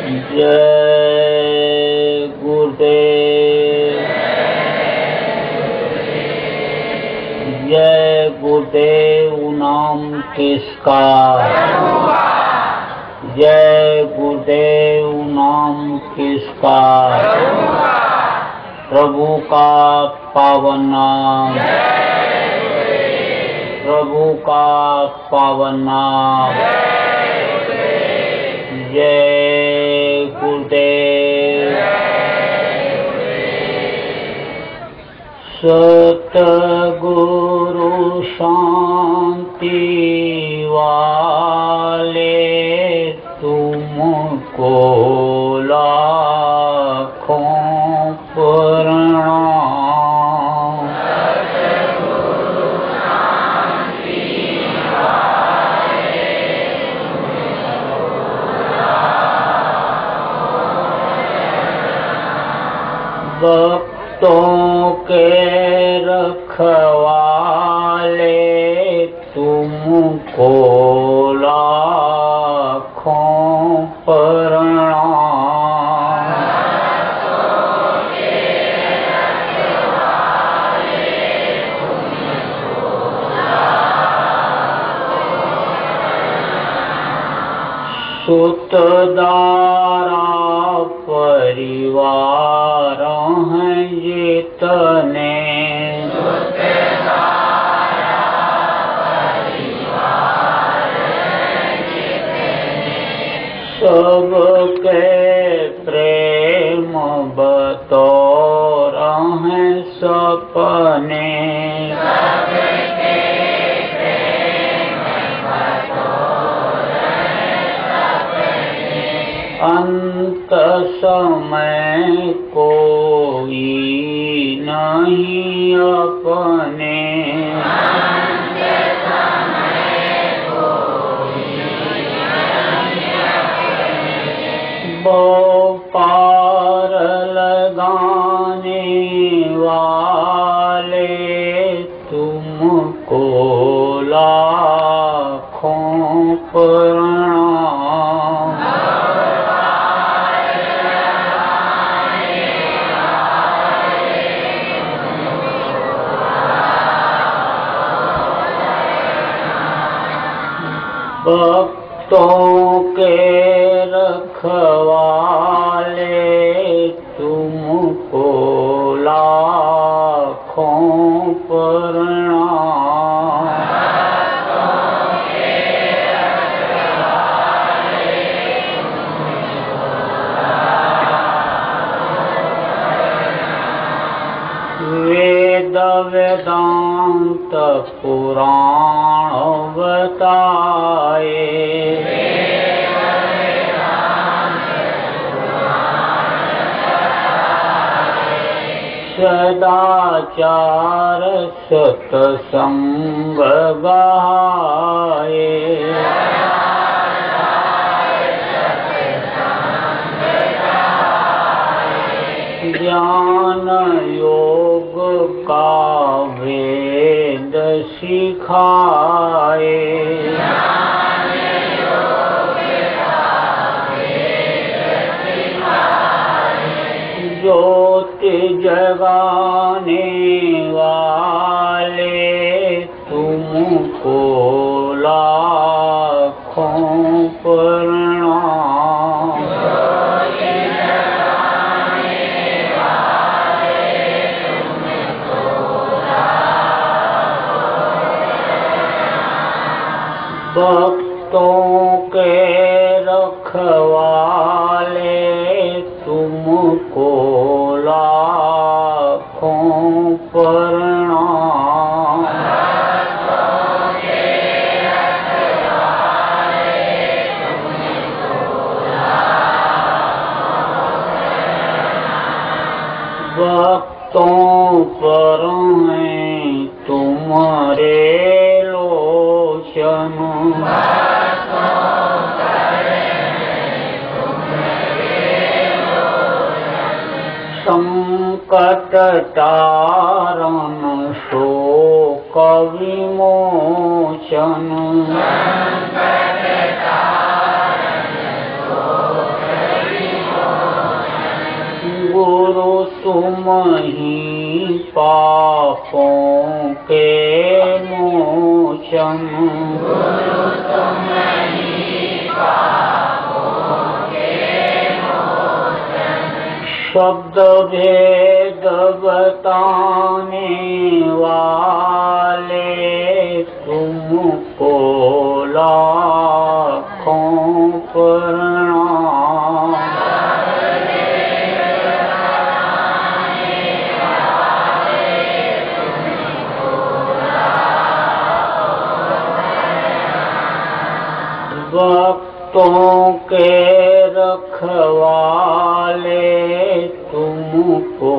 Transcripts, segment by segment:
जय गुरुदेव। जय गुरुदेव नाम किसका, जय गुरुदेव नाम किसका, प्रभु का पावन नाम, प्रभु का पावन नाम। जय गुरुदेव। सतगुरु शांति वाले तुमको लाखों प्रणाम। भक्तों के रखवाले तुमको लाखों प्रणाम। सुतदारा परिवार हैं जितने, सबके प्रेम बतौर हैं सपने। अंत समय कोई नहीं अपने, वो पार लगाने वाले तुमको लाखों प्रणाम। भक्तों के रखवाले तुमको लाखों प्रणाम। वेद वेदांत पुराण बताए, सदाचार सत्संग गाए। ज्ञान योग का वेद सिखाए, ज्योति जगाने वाले तुमको लाखों प्रणाम। भक्तों के रखवाले तुमको लाखों प्रणाम। भक्तों पर हैं तुम्हारे लोचन, संकट तारण शोक विमोचन। तुम ही पापों के मोचन, गुरु तुम ही पापों के मोचन, शब्द भेद बताने वाले तुमको लाखों प्रणाम। भक्तों के रखवाले तुमको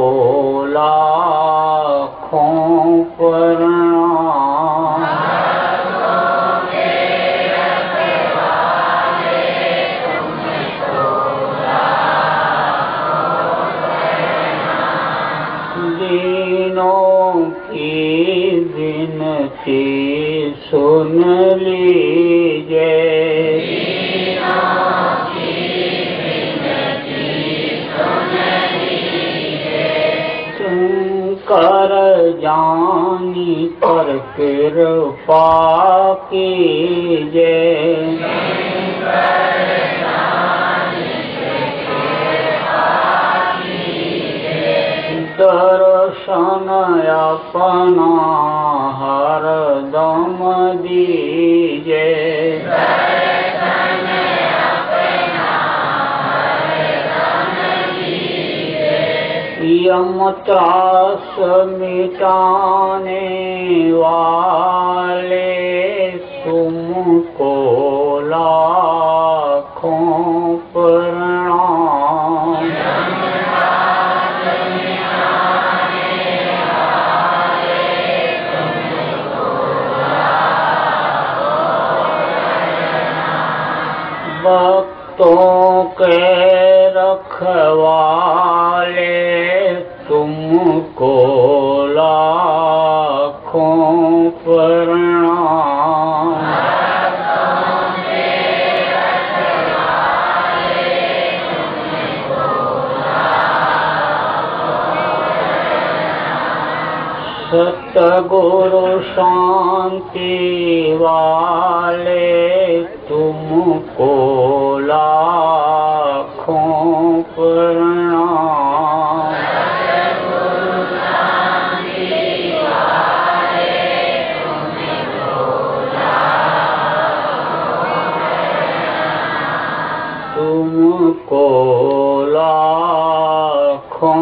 लाखों प्रणाम। दीनों की विनती सुन लीजिए, कर जानी पर कृपा कीजिए, दर्शन अपना हरदम दीजिए, यम त्रास मिटाने वाले तुमको लाखों प्रणाम। भक्तों के रखवाले तुमको लाखों प्रणाम। सतगुरु शांति वाले तुमको लाखों प्रणाम। तुमको लाखों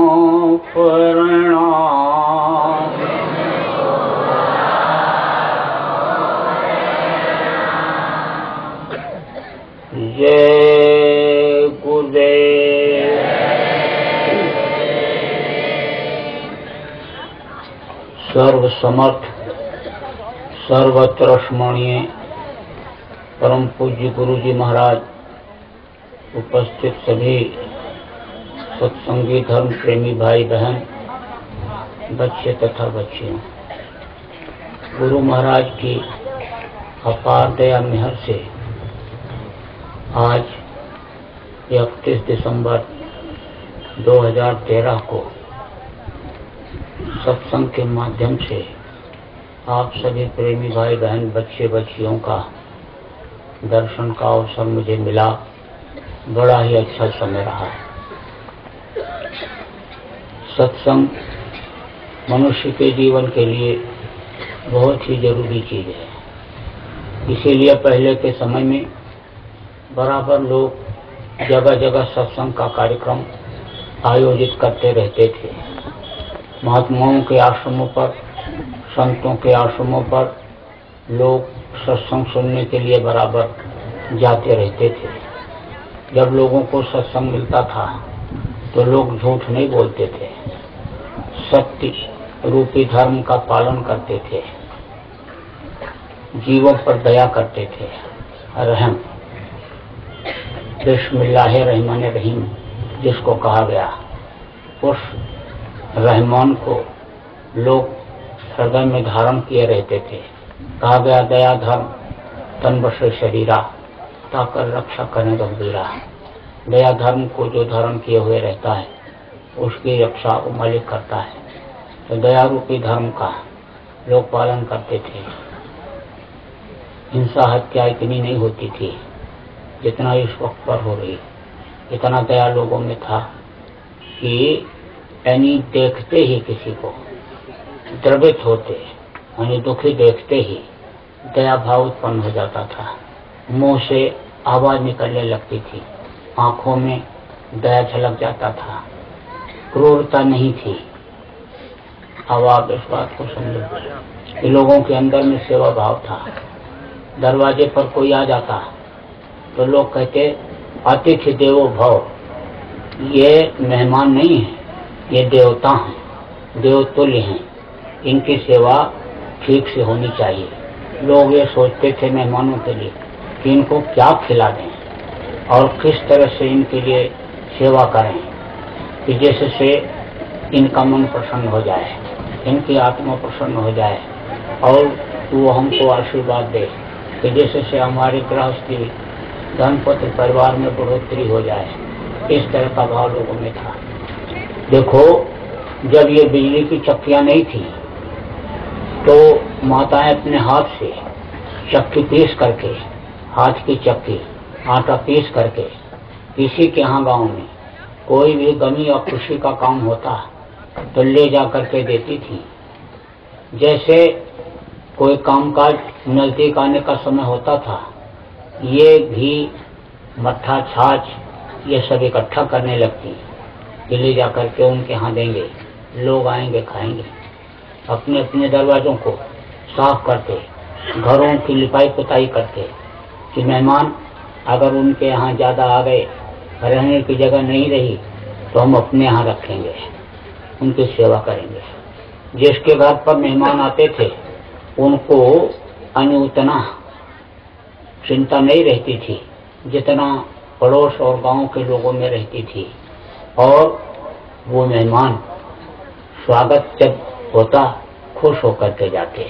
प्रणाम। जय गुरुदेव। सर्व समर्थ सर्वत्र स्मरणीय परम पूज्य गुरु जी महाराज, उपस्थित सभी सत्संगी धर्म प्रेमी भाई बहन, बच्चे तथा बच्चियों, गुरु महाराज की अपार दया मेहर से आज 31 दिसंबर 2013 को सत्संग के माध्यम से आप सभी प्रेमी भाई बहन, बच्चे बच्चियों का दर्शन का अवसर मुझे मिला। बड़ा ही अच्छा समय रहा है। सत्संग मनुष्य के जीवन के लिए बहुत ही जरूरी चीज है। इसीलिए पहले के समय में बराबर लोग जगह जगह सत्संग का कार्यक्रम आयोजित करते रहते थे। महात्माओं के आश्रमों पर, संतों के आश्रमों पर लोग सत्संग सुनने के लिए बराबर जाते रहते थे। जब लोगों को सत्संग मिलता था तो लोग झूठ नहीं बोलते थे, सत्य रूपी धर्म का पालन करते थे, जीवों पर दया करते थे। रहम, बिस्मिल्लाह रहमान रहीम जिसको कहा गया, उस रहमान को लोग हृदय में धारण किए रहते थे। कहा गया दया धर्म तन बसे शरीरा, ताकर रक्षा करने गंभीरा। दया धर्म को जो धारण किए हुए रहता है उसकी रक्षा वो मालिक करता है। तो दया रूपी धर्म का लोग पालन करते थे। हिंसा हत्या इतनी नहीं होती थी जितना इस वक्त पर हो रही। इतना दया लोगों में था कि यानी देखते ही किसी को द्रवित होते, यानी दुखी देखते ही दया भाव उत्पन्न हो जाता था। मुंह से आवाज निकलने लगती थी, आंखों में दया झलक जाता था, क्रूरता नहीं थी। अब आप इस बात को समझो कि लोगों के अंदर में सेवा भाव था। दरवाजे पर कोई आ जाता तो लोग कहते अतिथि देवो भव, ये मेहमान नहीं है, ये देवता हैं, देवतुल्य हैं, इनकी सेवा ठीक से होनी चाहिए। लोग ये सोचते थे मेहमानों के लिए कि इनको क्या खिला दें और किस तरह से इनके लिए सेवा करें कि जिससे इनका मन प्रसन्न हो जाए, इनकी आत्मा प्रसन्न हो जाए और वो हमको आशीर्वाद दे कि जिससे हमारे गृहस्थी धनपत्र परिवार में बढ़ोतरी हो जाए। इस तरह का भाव लोगों में था। देखो, जब ये बिजली की चक्कियां नहीं थी तो माताएं अपने हाथ से चक्की पीस करके, हाथ की चक्की आटा पीस करके किसी के यहाँ गांव में कोई भी गमी और खुशी का काम होता तो ले जा करके देती थी। जैसे कोई कामकाज नजदीक आने का समय होता था, ये घी मट्ठा छाछ ये सब इकट्ठा करने लगती कि ले जा करके उनके यहाँ देंगे, लोग आएंगे खाएंगे। अपने अपने दरवाजों को साफ करते, घरों की लिपाई पुताई करते कि मेहमान अगर उनके यहाँ ज्यादा आ गए, रहने की जगह नहीं रही तो हम अपने यहाँ रखेंगे, उनकी सेवा करेंगे। जिसके घर पर मेहमान आते थे उनको उतना चिंता नहीं रहती थी जितना पड़ोस और गांव के लोगों में रहती थी। और वो मेहमान स्वागत जब होता खुश होकर के जाते,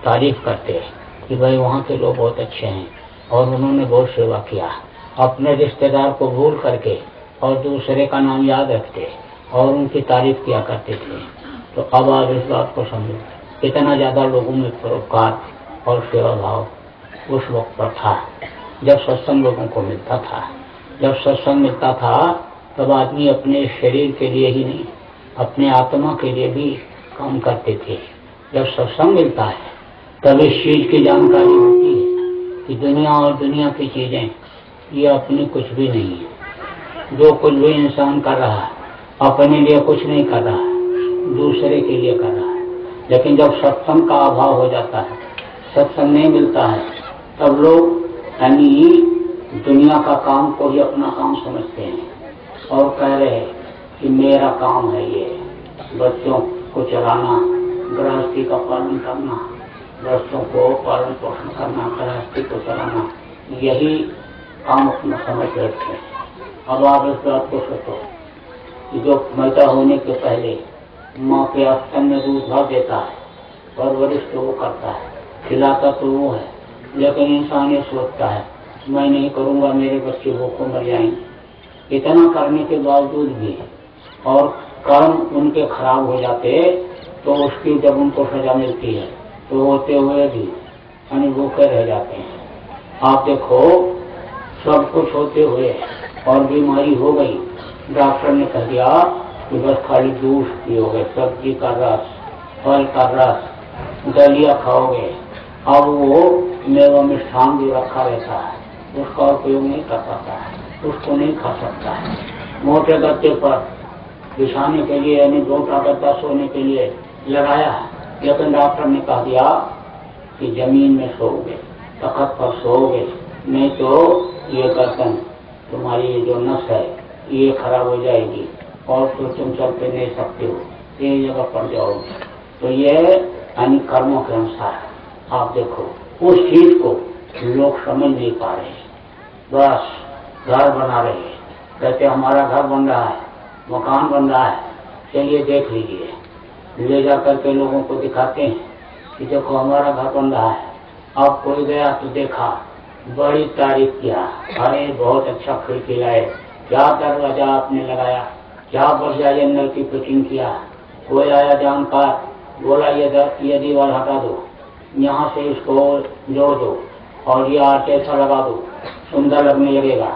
तारीफ करते कि भाई वहाँ के लोग बहुत अच्छे हैं और उन्होंने बहुत सेवा किया। अपने रिश्तेदार को भूल करके और दूसरे का नाम याद रखते और उनकी तारीफ किया करते थे। तो अब आप इस बात को समझो, इतना ज्यादा लोगों में परोपकार और सेवा भाव उस वक्त पर था जब सत्संग लोगों को मिलता था। जब सत्संग मिलता था तब आदमी अपने शरीर के लिए ही नहीं, अपने आत्मा के लिए भी काम करते थे। जब सत्संग मिलता है तब इस चीज की जानकारी होती है कि दुनिया और दुनिया की चीजें ये अपनी कुछ भी नहीं है। जो कुछ भी इंसान कर रहा है अपने लिए कुछ नहीं कर रहा है, दूसरे के लिए कर रहा है। लेकिन जब सत्संग का अभाव हो जाता है, सत्संग नहीं मिलता है, तब लोग यानी दुनिया का काम को ही अपना काम समझते हैं और कह रहे हैं कि मेरा काम है ये बच्चों को चलाना, गृहस्थी का पालन करना, बच्चों को पालन पोषण करना, गृहस्थी को चलाना, यही काम अपना समझ बैठते हैं। अब आप इस बात को सोचो कि जो पैदा होने के पहले माँ के स्तन में दूध भर देता है, परवरिश तो वो करता है, खिलाता तो वो है, लेकिन इंसान ये सोचता है मैं नहीं करूंगा, मेरे बच्चे भूखों मर जाएंगे। इतना करने के बावजूद भी और कर्म उनके खराब हो जाते तो उसकी जब उनको सजा मिलती है तो होते हुए भी यानी भूखे रह जाते हैं। आप देखो, सब कुछ होते हुए और बीमारी हो गई, डॉक्टर ने कह दिया कि बस खाली दूध पियोगे, सब्जी का रस, फल का रस, दलिया खाओगे। अब वो मेवा मिष्ठान जो रखा रहता है उसका उपयोग नहीं कर पाता है, उसको नहीं खा सकता है। मोटे गद्दे पर बिछाने के लिए यानी मोटा गद्दा सोने के लिए लगाया है, लेकिन डॉक्टर ने कह दिया कि जमीन में सोओगे, तख्त पर सोओगे, नहीं तो ये गर्दन तुम्हारी ये जो नस है ये खराब हो जाएगी और तो तुम चल पे नहीं सकते हो, एक जगह पड़ जाओगे। तो ये यानी कर्मों के अनुसार आप देखो, उस चीज को लोग समझ नहीं पा रहे, बस घर बना रहे हैं, कहते हमारा घर बन रहा है, मकान बन रहा है, चलिए देख लीजिए, ले जा करके लोगों को दिखाते हैं कि देखो हमारा घर बन रहा है। अब कोई गया तो देखा, बड़ी तारीफ किया, अरे बहुत अच्छा खिड़की लाए, क्या दरवाजा आपने लगाया, क्या बढ़िया ये नल की फिटिंग किया। कोई आया जानकार, बोला ये दीवार हटा दो, यहाँ से इसको जोड़ दो और ये आटे ऐसा लगा दो, सुंदर लगने लगेगा,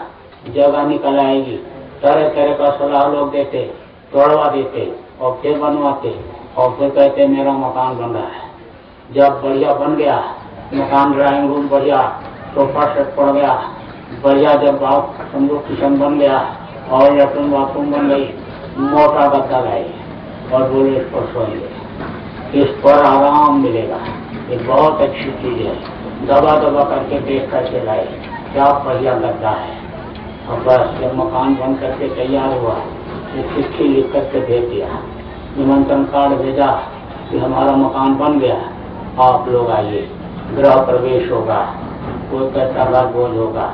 जगह निकल आएगी। तरह तरह का सलाह लोग देते, तोड़वा देते और फिर बनवाते और फिर कहते मेरा मकान बन रहा है। जब बढ़िया बन गया मकान, ड्राइंग रूम बढ़िया, सोफा सेट पड़ गया बढ़िया, जब आप समझो किचन बन गया और लेटरिन बाथरूम बन गई, मोटा गद्दा लाए और बोले इस पर सोएंगे, इस पर आराम मिलेगा, ये बहुत अच्छी चीज है। दबा दबा करके देख करके लाए, क्या बढ़िया गद्दा है। और बस जब मकान बन करके तैयार हुआ तो चिट्ठी लिख करके भेज दिया, निमंत्रण कार्ड भेजा कि हमारा मकान बन गया, आप लोग आइए, गृह प्रवेश होगा, कोई कहता भोज होगा।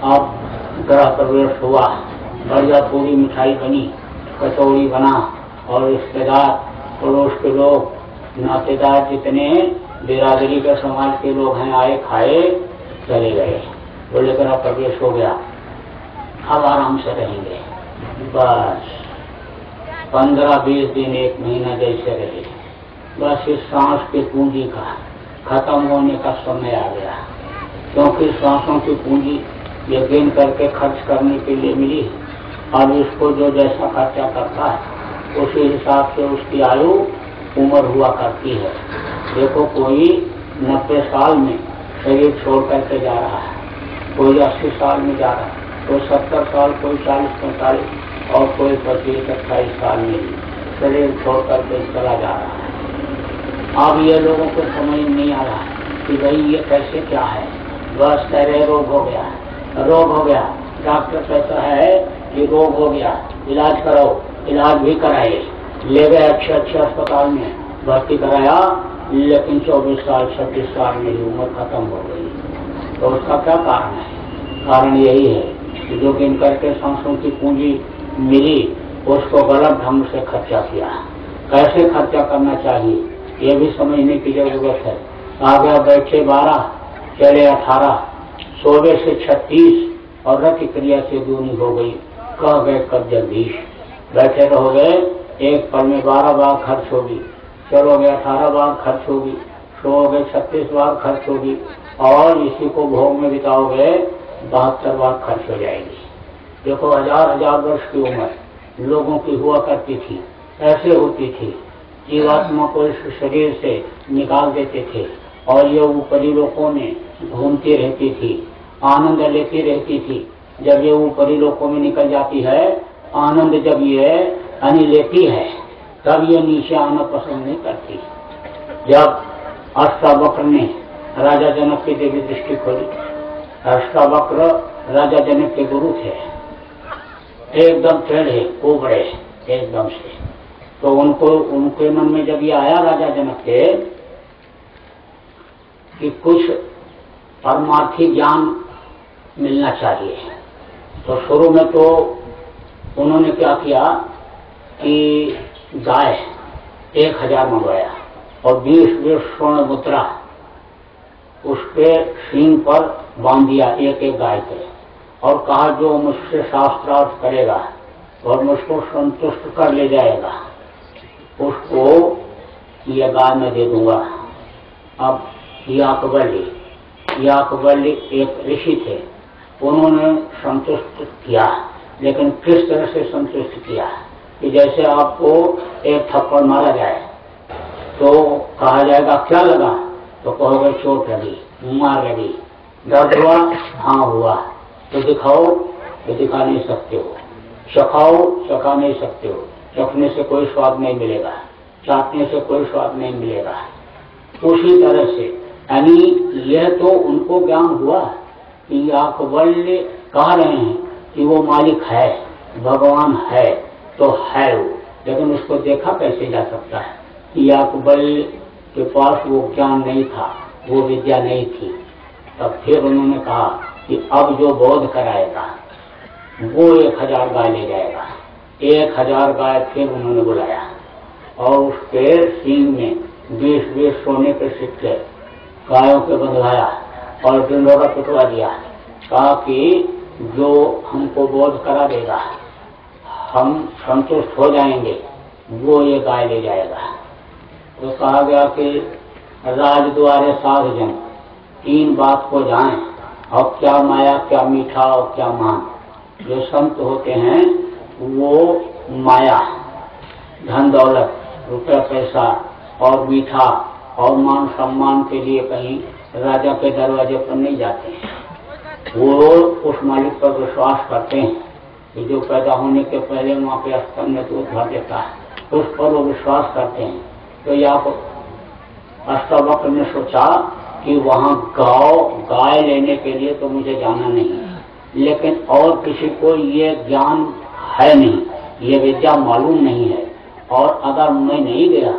अब गृह प्रवेश हुआ, बढ़िया पूरी मिठाई बनी, कचौड़ी बना और रिश्तेदार पड़ोस के लोग, नातेदार जितने बिरादरी के समाज के लोग हैं आए, खाए, चले गए। बोले गृह प्रवेश हो गया, अब आराम से रहेंगे। बस 15-20 दिन, 1 महीना जैसे रहे। बस इस सांस की पूंजी का खत्म होने का समय आ गया, क्योंकि सांसों की पूंजी ये गिन करके खर्च करने के लिए मिली। अब इसको जो जैसा खर्चा करता है उसी हिसाब से उसकी आयु उम्र हुआ करती है। देखो कोई 90 साल में शरीर छोड़ करके जा रहा है, कोई 80 साल में जा रहा है, कोई 70 साल, कोई 40-45 और कोई 25-28 साल में शरीर छोड़ करके चला जा रहा है। अब ये लोगों को समझ नहीं आ रहा कि भाई ये कैसे क्या है। बस तेरे रोग हो गया, रोग हो गया, डॉक्टर कहता है कि रोग हो गया, इलाज करो, इलाज भी कराए, ले गए अच्छे अस्पताल में भर्ती कराया, लेकिन 24 साल 26 साल में ही उम्र खत्म हो गई। तो उसका क्या कारण है? कारण यही है कि जो गिन करके सांसों की पूंजी मिली उसको गलत ढंग से खर्चा किया। कैसे खर्चा करना चाहिए ये भी समझने की जरूरत है। आ गया बैठे 12, चले 18, सोवे से 36 और रति क्रिया से दूनी हो गई। कह गए कब जगदीश, बैठे रहोगे एक पल में 12 बार खर्च होगी, चलोगे 18 बार खर्च होगी, सोओगे 36 बार खर्च होगी और इसी को भोग में बिताओगे 72 बार खर्च हो जाएगी। देखो 1000 वर्ष की उम्र लोगों की हुआ करती थी, ऐसे होती थी। जीवात्मा को इस शरीर से निकाल देते थे और ये ऊपरी लोकों में घूमती रहती थी, आनंद लेती रहती थी। जब ये ऊपरी लोकों में निकल जाती है, आनंद जब ये यानी लेती है, तब ये नीचे आना पसंद नहीं करती। जब अष्टावक्र ने राजा जनक की देवी दृष्टि खोली, अष्टावक्र राजा जनक के गुरु थे, एकदम टेढ़े कोबड़े एकदम से। तो उनके मन में जब ये आया राजा जनक के कि कुछ परमार्थी ज्ञान मिलना चाहिए, तो शुरू में तो उन्होंने क्या किया कि गाय 1000 मंगवाया और 20 स्वर्ण मुद्रा उसके सींग पर बांध दिया एक गाय के, और कहा जो मुझसे शास्त्रार्थ करेगा और मुझको संतुष्ट कर ले जाएगा उसको ये गाय मैं दे दूंगा। अब याकबल्ली एक ऋषि थे, उन्होंने संतुष्ट किया, लेकिन किस तरह से संतुष्ट किया कि जैसे आपको एक थप्पड़ मारा जाए तो कहा जाएगा क्या लगा, तो कहोगे चोट लगी, मार लगी, दर्द हुआ, हाँ हुआ, तो दिखाओ, तो दिखा नहीं सकते हो, चखाओ, चखा नहीं सकते हो, चखने से कोई स्वाद नहीं मिलेगा, चाटने से कोई स्वाद नहीं मिलेगा। उसी तरह से यानी यह तो उनको ज्ञान हुआ कि याकबल्य कह रहे हैं कि वो मालिक है, भगवान है, तो है वो, लेकिन उसको देखा कैसे जा सकता है कि याकबल्य के पास वो ज्ञान नहीं था, वो विद्या नहीं थी। तब फिर उन्होंने कहा कि अब जो बोध कराएगा वो 1000 गाय ले जाएगा। 1000 गाय फिर उन्होंने बुलाया और उसके सींग में 20 सोने के सिक्के गायों के बंधवाया और डिंडोरा पिटवा दिया। कहा कि जो हमको बोध करा देगा हम संतुष्ट हो जाएंगे वो ये गाय ले जाएगा। तो कहा गया कि राजद्वारे साध जन, 3 बात को जाएं, और क्या माया, क्या मीठा और क्या मान। जो संत होते हैं वो माया, धन दौलत, रुपया पैसा और मीठा और मान सम्मान के लिए कहीं राजा के दरवाजे पर नहीं जाते हैं। वो उस मालिक पर विश्वास करते हैं कि जो पैदा होने के पहले वहाँ के स्तन में दूध भर देता है, उस पर वो विश्वास करते हैं। तो यहाँ अष्टावक्र ने सोचा कि वहाँ गाय लेने के लिए तो मुझे जाना नहीं है, लेकिन और किसी को ये ज्ञान है नहीं, ये विद्या मालूम नहीं है, और अगर मैं नहीं गया,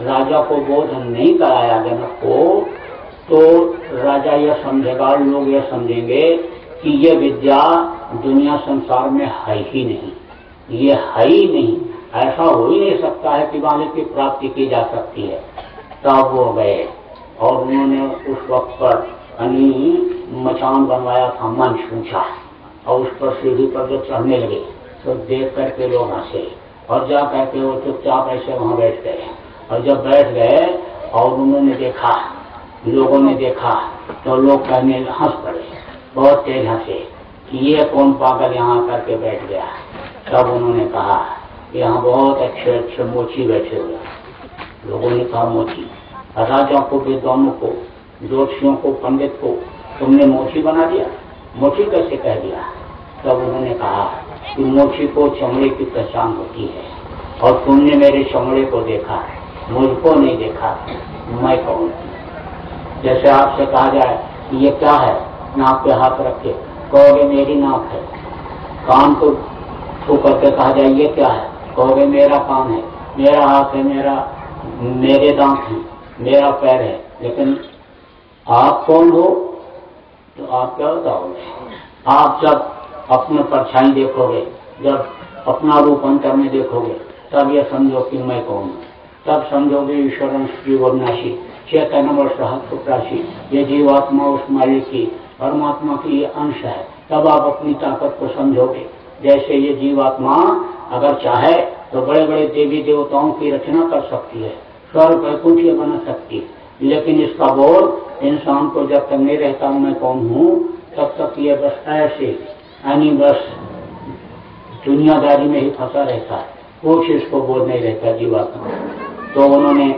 राजा को बोध नहीं कराया जनक को, तो राजा यह समझेगा, लोग यह समझेंगे कि ये विद्या दुनिया संसार में है ही नहीं, ये है ही नहीं, ऐसा हो ही नहीं सकता है कि मालिक की प्राप्ति की जा सकती है। तब वो गए और उन्होंने उस वक्त पर मचान बनवाया था, मंच ऊंचा, और उस पर सीढ़ी पर जब चढ़ने लगे तो देख करके लोग हंसे, और जा करके वो चुपचाप ऐसे वहां बैठ गए। और जब बैठ गए और उन्होंने देखा, लोगों ने देखा, तो लोग कहने हंस पड़े, बहुत तेज हंसे कि ये कौन पागल यहाँ करके बैठ गया। तब उन्होंने कहा यहाँ बहुत अच्छे अच्छे मोची बैठे हुए। लोगों ने कहा मोची? राजा को, विद्वानों को, ज्योतिषियों को, पंडित को तुमने मोची बना दिया? मोची कैसे कह दिया? तब उन्होंने कहा कि मोची को चमड़े की पहचान होती है, और तुमने मेरे चमड़े को देखा, मुझको नहीं देखा, मैं कौन? जैसे आपसे कहा जाए ये क्या है, नाक पे हाथ रख के कहोगे मेरी नाक है। कान को छू करके कहा जाए ये क्या है, कहोगे मेरा कान है, मेरा हाथ है, मेरे दांत हैं, मेरा पैर है। लेकिन आप कौन हो? तो आप क्या बताओगे? आप जब अपने परछाई देखोगे, जब अपना रूप अंतर में देखोगे, तब ये समझो कि मैं कौन हूँ। तब समझोगे ईश्वरं जीवनाशी चैतन्य सहस्राशी, ये जीवात्मा उस मालिक की, परमात्मा की ये अंश है। तब आप अपनी ताकत को समझोगे। जैसे ये जीवात्मा अगर चाहे तो बड़े बड़े देवी देवताओं की रचना कर सकती है, स्वर्ग वैकुंठ बना सकती है, लेकिन इसका बोध इंसान को जब तक नहीं रहता मैं कौन हूँ, तब तक ये बस ऐसे यानी बस दुनियादारी में ही फंसा रहता है, कुछ इसको बोध नहीं रहता जीवात्मा। तो उन्होंने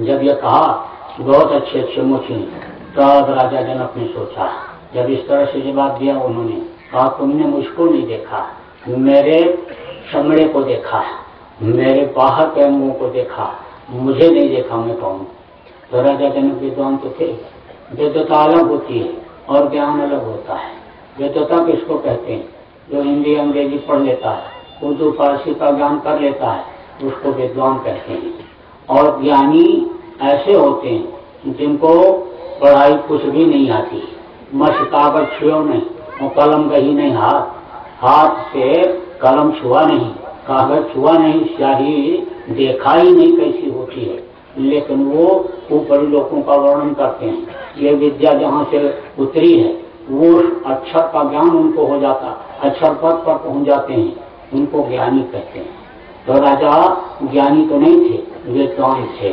जब ये कहा बहुत अच्छे अच्छे मोची, तब राजा जनक ने सोचा, जब इस तरह से जवाब दिया उन्होंने कहा तुमने मुझको नहीं देखा, मेरे चमड़े को देखा, मेरे बाहर के अंगों को देखा, मुझे नहीं देखा मैं कौन। तो राजा जनक विद्वान तो थे। विद्वता अलग होती है और ज्ञान अलग होता है। विद्वता किसको कहते हैं? जो हिंदी अंग्रेजी पढ़ लेता है, उर्दू फारसी का ज्ञान कर लेता है, उसको विद्वान कहते हैं। और ज्ञानी ऐसे होते हैं जिनको पढ़ाई कुछ भी नहीं आती, मश कागज छुओ नहीं और कलम गही नहीं, हाथ से कलम छुआ नहीं, कागज छुआ नहीं, स्याही देखा ही नहीं कैसी होती है, लेकिन वो ऊपरी लोगों का वर्णन करते हैं। ये विद्या जहाँ से उतरी है वो अक्षर का ज्ञान उनको हो जाता, अक्षर पद पर पहुंच जाते हैं, उनको ज्ञानी कहते हैं। तो राजा ज्ञानी तो नहीं थे, विद्वान थे।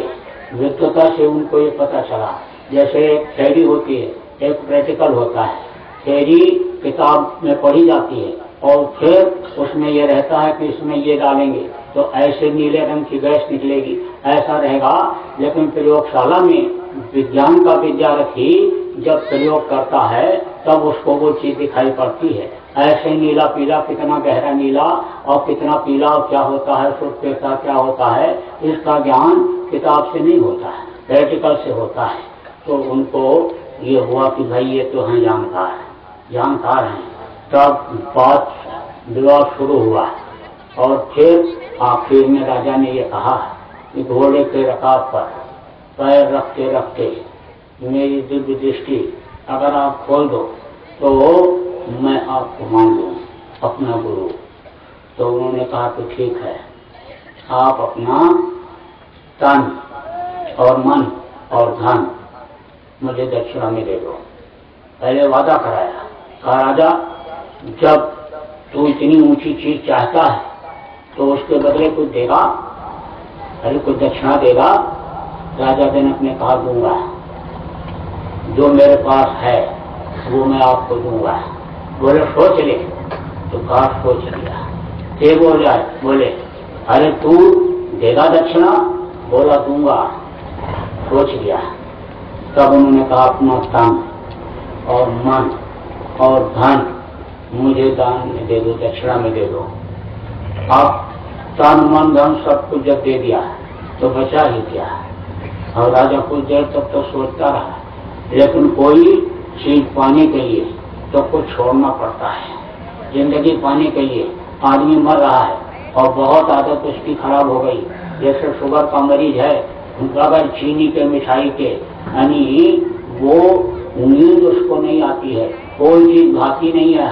विद्वता से उनको ये पता चला, जैसे एक थ्योरी होती है, एक प्रैक्टिकल होता है। थ्योरी किताब में पढ़ी जाती है और फिर उसमें ये रहता है कि इसमें ये डालेंगे तो ऐसे नीले रंग की गैस निकलेगी, ऐसा रहेगा। लेकिन प्रयोगशाला में विज्ञान का विद्यार्थी जब प्रयोग करता है तब उसको वो चीज दिखाई पड़ती है, ऐसे नीला पीला, कितना गहरा नीला और कितना पीला और क्या होता है, सुर्खेसा क्या होता है, इसका ज्ञान किताब से नहीं होता है, प्रैक्टिकल से होता है। तो उनको ये हुआ कि भाई ये तो हैं जानकार हैं। तब बात विवाद शुरू हुआ और फिर आखिर में राजा ने ये कहा कि घोड़े के रकाब पर पैर रखते रखते मेरी दिव्य दृष्टि अगर आप खोल दो तो मैं आपको मान लूँ अपना गुरु। तो उन्होंने कहा कि ठीक है, आप अपना तन और मन और धन मुझे दक्षिणा में दे दो। पहले वादा कराया, कहा राजा जब तू इतनी ऊंची चीज चाहता है तो उसके बदले कुछ देगा? अरे कुछ दक्षिणा देगा? राजा जनक ने कहा दूंगा, जो मेरे पास है वो मैं आपको दूंगा। बोले सोच ले। तो कहा सोच लिया। फिर बोले अरे तू देगा दक्षिणा? बोला दूंगा। सोच लिया। तब उन्होंने कहा अपना तन और मन और धन मुझे दान में दे दो, दक्षिणा में दे दो। अब तन मन धन सब कुछ जब दे दिया तो बचा ही क्या? और राजा कुछ देर तक तो सोचता रहा, लेकिन कोई चीज पाने के लिए तो कुछ छोड़ना पड़ता है। जिंदगी पाने के लिए आदमी मर रहा है और बहुत आदत उसकी खराब हो गई, जैसे शुगर का मरीज है, बगैर चीनी के मिठाई के यानी वो नींद उसको नहीं आती है, कोई चीज भाती नहीं है,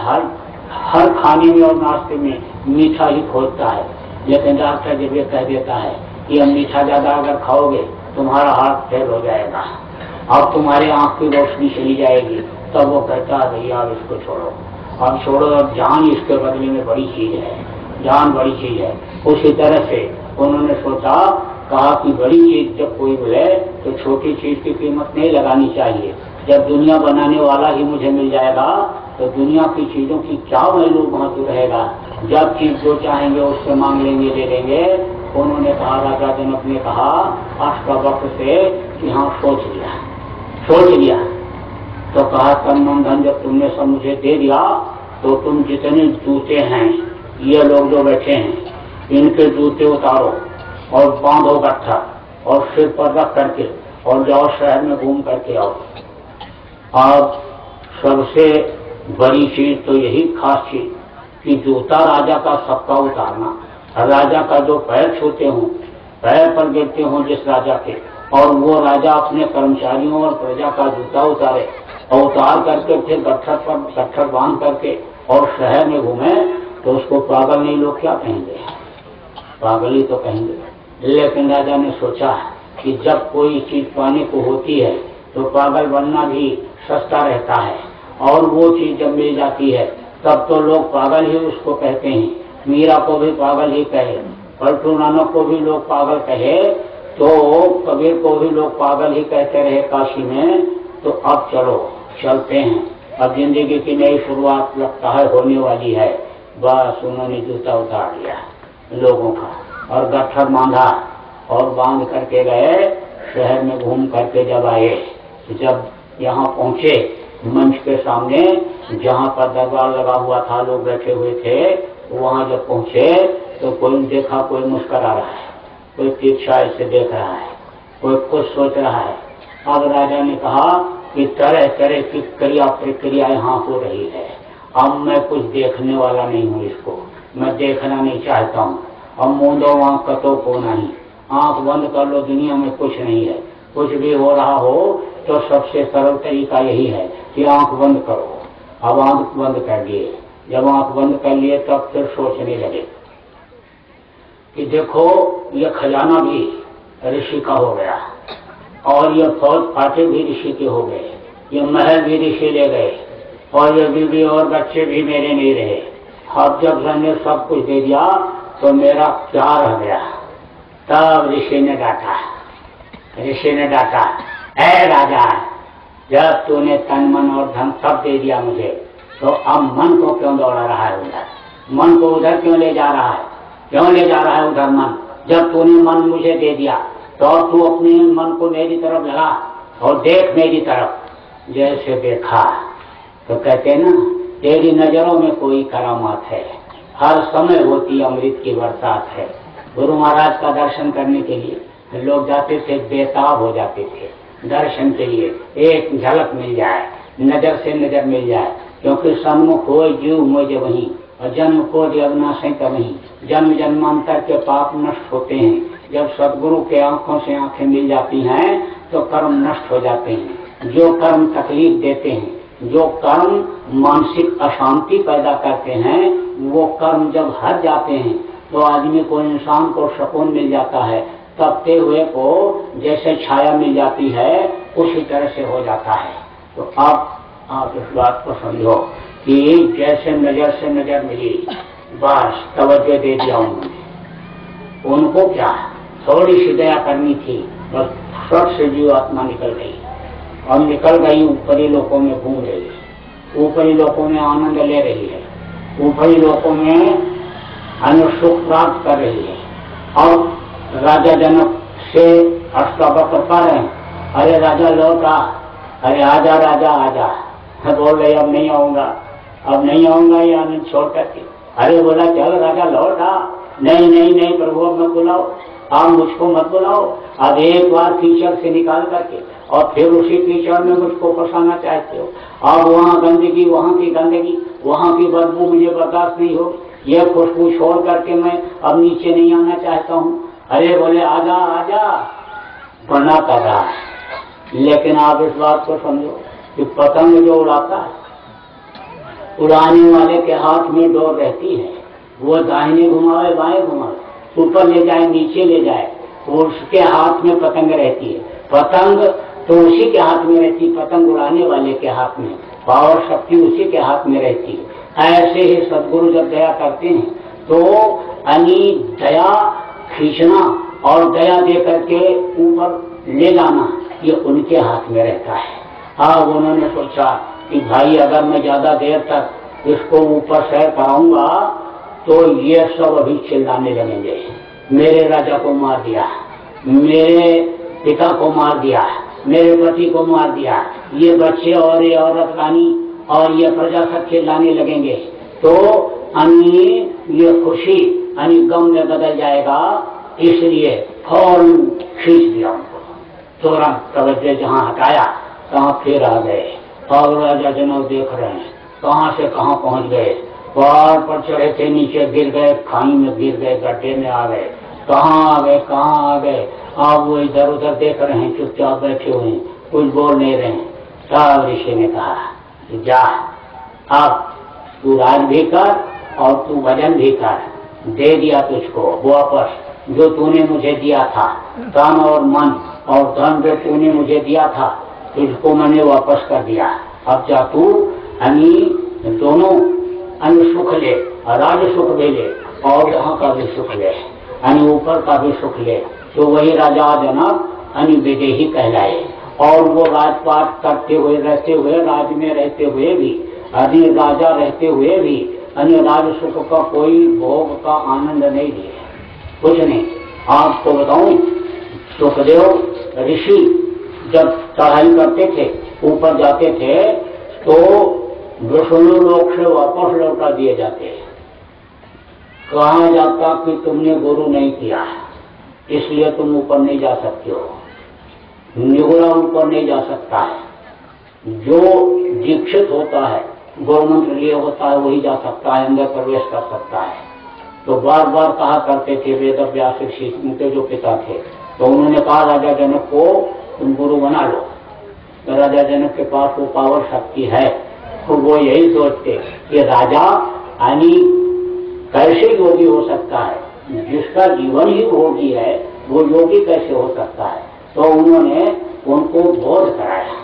हर खाने में और नाश्ते में मीठा ही खोजता है। लेकिन डॉक्टर जब ये कह देता है कि अब मीठा ज्यादा अगर खाओगे तुम्हारा हार्ट फेल हो जाएगा, अब तुम्हारी आंख की रोशनी चली जाएगी, तब वो कहता है भैया अब इसको छोड़ो, अब छोड़ो, अब जान इसके बदले में बड़ी चीज है, जान बड़ी चीज है। उसी तरह से उन्होंने सोचा, कहा कि बड़ी चीज जब कोई मिले तो छोटी चीज की कीमत नहीं लगानी चाहिए। जब दुनिया बनाने वाला ही मुझे मिल जाएगा तो दुनिया की चीजों की क्या वैल्यू महत्व रहेगा। जब चीज जो चाहेंगे उससे मांग लेंगे, ले लेंगे। उन्होंने कहा, राजा जनक ने कहा अष्टवक्र से कि हाँ सोच लिया। तो कहा तन मन धन जब तुमने सब मुझे दे दिया तो तुम जितने जूते हैं, ये लोग जो बैठे हैं, इनके जूते उतारो और बांधो गट्ठा और सिर पर रख करके और जाओ शहर में घूम करके आओ। अब सबसे बड़ी चीज तो यही खास चीज कि जूता राजा का सबका उतारना, राजा का जो पैर छूते हों, पैर पर गिरते हों जिस राजा के, और वो राजा अपने कर्मचारियों और प्रजा का जूता उतारे और उतार करके फिर गट्ठर बांध करके और शहर में घूमे, तो उसको पागल नहीं लोग क्या कहेंगे? पागल ही तो कहेंगे। लेकिन राजा ने सोचा कि जब कोई चीज पाने को होती है तो पागल बनना भी सस्ता रहता है, और वो चीज जब मिल जाती है तब तो लोग पागल ही उसको कहते हैं। मीरा को भी पागल ही कहे, पलटू नानक को भी लोग पागल कहे, तो कबीर को भी लोग पागल ही कहते रहे काशी में। तो अब चलो चलते हैं, अब जिंदगी की नई शुरुआत लगता है होने वाली है। बस उन्होंने जूता उतार लिया लोगों का और गट्ठर बांधा और बांध करके गए शहर में। घूम करके जब आए, जब यहाँ पहुंचे मंच के सामने जहाँ पर दरबार लगा हुआ था, लोग बैठे हुए थे, वहाँ जब पहुंचे तो कोई देखा, कोई मुस्कुरा रहा है, कोई तीक्षा से देख रहा है, कोई कुछ सोच रहा है। अब राजा ने कहा कि तरह तरह की क्रिया प्रक्रिया यहाँ हो रही है, अब मैं कुछ देखने वाला नहीं हूँ, इसको मैं देखना नहीं चाहता हूँ। अब मूंदो आंख कतो को नहीं, आंख बंद कर लो, दुनिया में कुछ नहीं है। कुछ भी हो रहा हो तो सबसे सरल तरीका यही है कि आंख बंद करो। अब आंख बंद कर लिए, जब आंख बंद कर लिए तब फिर सोचने लगे कि देखो ये खजाना भी ऋषि का हो गया और ये फौज फाटे भी ऋषि के हो गए, ये महल भी ऋषि ले गए और ये बीवी और बच्चे भी मेरे नहीं रहे। अब जब मैंने सब कुछ दे दिया तो मेरा क्या रह गया? तब ऋषि ने डांटा, ऐ राजा, जब तूने तन मन और धन सब दे दिया मुझे, तो अब मन को क्यों दौड़ा रहा है उधर? मन को उधर क्यों ले जा रहा है? क्यों ले जा रहा है उधर मन? जब तूने मन मुझे दे दिया तो तू अपने मन को मेरी तरफ लगा और देख मेरी तरफ। जैसे देखा तो कहते ना, तेरी नजरों में कोई करामात है, हर समय होती अमृत की बरसात है। गुरु महाराज का दर्शन करने के लिए लोग जाते थे, बेताब हो जाते थे दर्शन के लिए, एक झलक मिल जाए, नजर से नजर मिल जाए। क्योंकि सन्मुख हो जीव मोज वहीं और जन्म को अविनाशी वहीं, जन्म जन्मांतर के पाप नष्ट होते हैं। जब सदगुरु के आंखों से आंखें मिल जाती हैं तो कर्म नष्ट हो जाते हैं। जो कर्म तकलीफ देते हैं, जो कर्म मानसिक अशांति पैदा करते हैं, वो कर्म जब हट जाते हैं तो आदमी को, इंसान को सुकून मिल जाता है। तपते हुए को जैसे छाया मिल जाती है उसी तरह से हो जाता है। तो अब आप इस बात को समझो कि जैसे नजर से नजर मिली बस तवज्जो दे दिया उन्होंने। उनको क्या थोड़ी सी दया करनी थी, बस फट से जीव आत्मा निकल गई और निकल गई ऊपरी लोकों में घूम रही है, ऊपरी लोकों में आनंद ले रही है, ऊपरी लोकों में अनुसुख प्राप्त कर रही है। और राजा जनक से अष्टावक्र पा रहे हैं, अरे राजा लौटा, अरे आजा राजा आजा। बोल रहे अब नहीं आऊंगा, अब नहीं आऊंगा ये आनंद छोड़ करके। अरे बोला चल राजा लौटा, नहीं नहीं नहीं प्रभु अब मत बुलाओ, आप मुझको मत बुलाओ, अब एक बार कीचड़ से निकाल करके और फिर उसी कीचड़ में मुझको फंसाना चाहते हो। अब वहाँ गंदगी, वहाँ की गंदगी, वहाँ की बदबू मुझे बर्दाश्त नहीं हो, यह खुशबू छोड़ करके मैं अब नीचे नहीं आना चाहता हूँ। अरे बोले आजा आजा, बना कर रहा है। लेकिन आप इस बात को समझो कि पतंग जो उड़ाता है, उड़ाने वाले के हाथ में डोर रहती है, वो दाहिने घुमावे बाएं घुमावे, ऊपर ले जाए नीचे ले जाए, उसके हाथ में पतंग रहती है। पतंग तो उसी के हाथ में रहती, पतंग उड़ाने वाले के हाथ में, पावर शक्ति उसी के हाथ में रहती है। ऐसे ही सदगुरु जब दया करते हैं तो दया खींचना और दया दे करके ऊपर ले जाना ये उनके हाथ में रहता है। हाँ, उन्होंने सोचा कि भाई अगर मैं ज्यादा देर तक इसको ऊपर सैर कराऊंगा तो ये सब अभी चिल्लाने लगेंगे, मेरे राजा को मार दिया, मेरे पिता को मार दिया, मेरे पति को मार दिया, ये बच्चे और ये औरत रानी और ये प्रजा सब चिल्लाने लगेंगे। तो ये खुशी गम में बदल जाएगा, इसलिए फौरन खींच दिया उनको, तुरंत तवज्जो जहाँ हटाया तहाँ फिर आ गए। और राजा जनक देख रहे हैं कहाँ से कहाँ पहुँच गए, पहाड़ पर चढ़े थे नीचे गिर गए, खाई में गिर गए, गड्ढे में आ गए, कहाँ आ गए कहाँ आ गए। आप वो इधर उधर देख रहे हैं, चुपचाप बैठे हुए हैं, कुछ बोल नहीं रहे हैं। तब ऋषि ने कहा जा अब तू राज भी कर और तू भजन भी कर, दे दिया तुझको वापस जो तूने मुझे दिया था, तन और मन और धन जो तूने मुझे दिया था तुझको मैंने वापस कर दिया। अब जा तू दोनों अन्य सुख ले, राज सुख भी ले और वहाँ का भी सुख ले, ऊपर का भी सुख ले। तो वही राजा जनक विदेही कहलाए। और वो राजपाट करते हुए रहते हुए, राज में रहते हुए भी, राजा रहते हुए भी राज सुख का कोई भोग का आनंद नहीं लिए, कुछ नहीं। आपको बताऊं, सुखदेव ऋषि जब चढ़ाई करते थे, ऊपर जाते थे तो विष्णु लोक से वापस लौटा दिए जाते। कहा जाता कि तुमने गुरु नहीं किया इसलिए तुम ऊपर नहीं जा सकते हो, निगुरा ऊपर नहीं जा सकता है। जो दीक्षित होता है, गौरमंत्र लिए होता है, वही जा सकता है, अंदर प्रवेश कर सकता है। तो बार बार कहा करते थे वेद व्यास ऋषि, उनके जो पिता थे, तो उन्होंने कहा राजा जनक को तुम गुरु बना लो। तो राजा जनक के पास वो पावर शक्ति है, तो वो यही सोचते कि राजा कैसे योगी हो सकता है, जिसका जीवन ही योगी है वो योगी कैसे हो सकता है। तो उन्होंने उनको बोध कराया,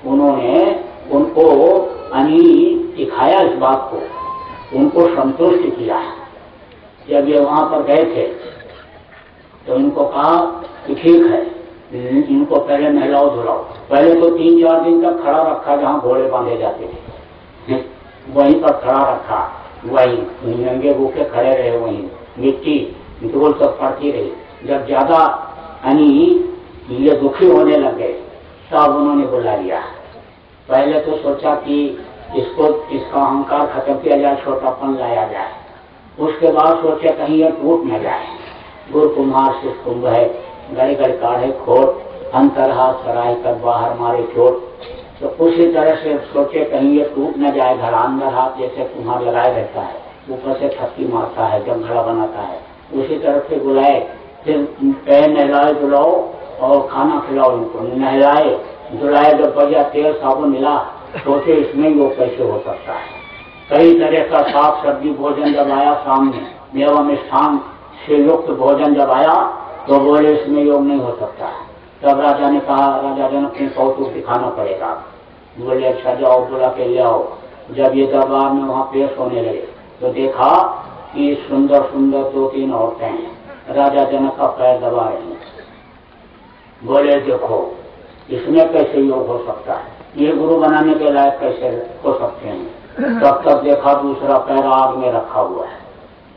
उन्होंने उनको दिखाया इस बात को, उनको संतुष्ट किया। जब ये वहां पर गए थे तो इनको कहा कि ठीक है, इनको पहले नहलाओ धुलाओ। पहले तो 3-4 दिन तक खड़ा रखा, जहाँ घोड़े बांधे जाते थे वहीं पर खड़ा रखा, वहीं नंगे भूखे खड़े रहे, वहीं मिट्टी धूल तक पड़ती रही। जब ज्यादा ये दुखी होने लगे तब उन्होंने बुला लिया। पहले तो सोचा कि इसका अहंकार खत्म किया जाए, छोटापन लाया जाए। उसके बाद सोचे कहीं यह टूट न जाए। गुरु कुम्हार से कुंभ है, गड़े गड़े काढ़े खोट, अंतर हाथ सराय कर बाहर मारे चोट। तो उसी तरह से सोचे कहीं ये टूट न जाए घड़ा, अंदर हाथ जैसे कुम्हार लगाए रहता है, ऊपर से थप्पी मारता है जब घड़ा बनाता है, उसी तरह से बुलाए। फिर पैर नहलाए धुलाओ और खाना खिलाओ इनको। नहलाए धुलाए, जब बढ़िया तेल साबुन मिला, सोचे इसमें योग कैसे हो सकता है। कई तरह का साग सब्जी भोजन जब आया सामने, मेवा मिष्ठान से युक्त भोजन जब आया तो बोले इसमें योग नहीं हो सकता। तब राजा ने कहा, राजा जनक ने कौतुक दिखाना पड़ेगा। बोले अच्छा जाओ बुला के ले आओ। जब ये दरबार में वहां पेश होने लगे तो देखा कि सुंदर सुंदर 2-3 औरतें हैं, राजा जनक का पैर दबा रही हैं। बोले देखो इसमें कैसे योग हो सकता है, ये गुरु बनाने के लायक कैसे हो सकते हैं। तब तक देखा दूसरा पैर आग में रखा हुआ है,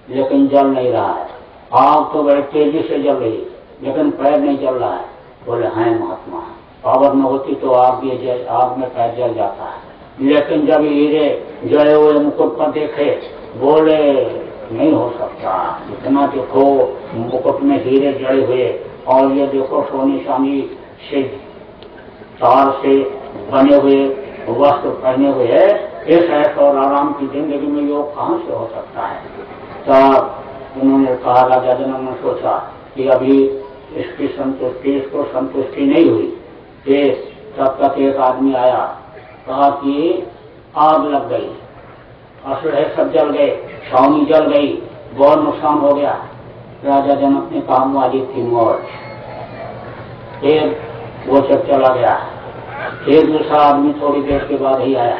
लेकिन जल नहीं रहा है। आग तो बड़ी तेजी से जल रही है, लेकिन पैर नहीं जल रहा है। बोले हैं महात्मा, पावर न होती तो आग में पैर जल जाता है। लेकिन जब हीरे जड़े हुए मुकुट पर देखे, बोले नहीं हो सकता, इतना देखो मुकुट में हीरे जड़े हुए, और ये देखो सोनी चांदी से तार से बने हुए वस्त्र पहने हुए है, इस ऐश और आराम की जिंदगी में योग कहाँ से हो सकता है। तब उन्होंने कहा, राजा जनक ने सोचा कि अभी इसको संतुष्टि नहीं हुई। तब तक एक आदमी आया, कहा कि आग लग गई, असुर सब जल गए, छावनी जल गई, बहुत नुकसान हो गया। राजा जनक ने कहा मालिक की मौज। फिर वो सब चला गया। फिर दूसरा आदमी थोड़ी देर के बाद ही आया,